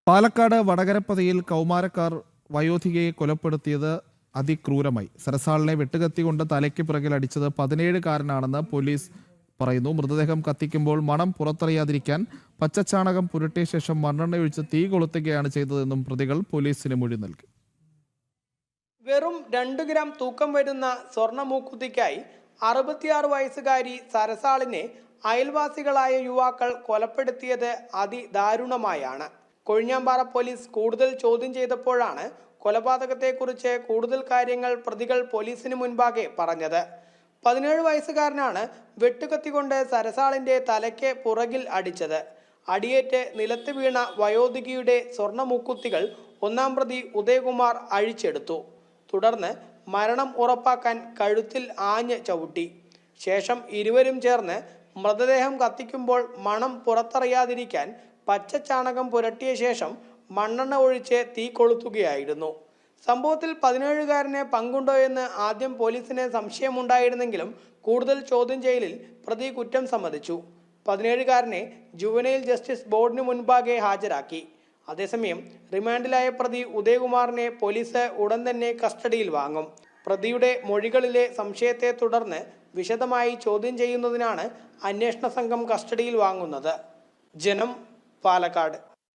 പാലക്കാട് വടകരപ്പതയിൽ കൗമാരക്കാർ വയോധികയെ കൊലപ്പെടുത്തിയത് അതിക്രൂരമായി. സരസാളിനെ വെട്ടുകത്തി കൊണ്ട് തലയ്ക്ക് പിറകിൽ അടിച്ചത് 17-കാരനാണെന്ന് പോലീസ് പറയുന്നു. മൃതദേഹം കത്തിക്കുമ്പോൾ മണം പുറത്തറിയാതിരിക്കാൻ പച്ചച്ചാണകം പുരട്ടിയ ശേഷം മണ്ണെണ്ണയൊഴിച്ച് തീ കൊളുത്തുകയാണ് ചെയ്തതെന്നും പ്രതികൾ പോലീസിന് മൊഴി നൽകി. വെറും 2 ഗ്രാം തൂക്കം വരുന്ന സ്വർണ്ണ മൂക്കുത്തിക്കായി 66 വയസ്സുകാരി സരസാളിനെ അയൽവാസികളായ യുവാക്കൾ കൊലപ്പെടുത്തിയത് അതിദാരുണമായാണ്. കൊഴിഞ്ഞാമ്പാറ പോലീസ് കൂടുതൽ ചോദ്യം ചെയ്തപ്പോഴാണ് കൊലപാതകത്തെക്കുറിച്ച് കൂടുതൽ കാര്യങ്ങൾ പ്രതികൾ പോലീസിന് മുൻപാകെ പറഞ്ഞത്. 17 വയസ്സുകാരനാണ് വെട്ടുകത്തി കൊണ്ട് സരസാളിന്റെ തലയ്ക്ക് പുറകിൽ അടിച്ചത്. അടിയേറ്റ് നിലത്ത് വീണ വയോധികയുടെ സ്വർണ്ണ മൂക്കുത്തികൾ 1-ാം പ്രതി ഉദയകുമാർ അഴിച്ചെടുത്തു. തുടർന്ന് മരണം ഉറപ്പാക്കാൻ കഴുത്തിൽ ആഞ്ഞ് ചവിട്ടി. ശേഷം ഇരുവരും ചേർന്ന് മൃതദേഹം കത്തിക്കുമ്പോൾ മണം പുറത്തറിയാതിരിക്കാൻ പച്ചച്ചാണകം പുരട്ടിയ ശേഷം മണ്ണെണ്ണ ഒഴിച്ച് തീ കൊളുത്തുകയായിരുന്നു. സംഭവത്തിൽ 17-കാരന് പങ്കുണ്ടോ എന്ന് ആദ്യം പോലീസിന് സംശയമുണ്ടായിരുന്നെങ്കിലും കൂടുതൽ ചോദ്യം ചെയ്യലിൽ പ്രതി കുറ്റം സമ്മതിച്ചു. 17-കാരനെ ജുവനൈൽ ജസ്റ്റിസ് ബോർഡിന് മുൻപാകെ ഹാജരാക്കി. അതേസമയം റിമാൻഡിലായ പ്രതി ഉദയകുമാറിനെ പോലീസ് ഉടൻ തന്നെ കസ്റ്റഡിയിൽ വാങ്ങും. പ്രതിയുടെ മൊഴികളിലെ സംശയത്തെ തുടർന്ന് വിശദമായി ചോദ്യം ചെയ്യുന്നതിനാണ് അന്വേഷണ സംഘം കസ്റ്റഡിയിൽ വാങ്ങുന്നത്. ജനം, പാലക്കാട്.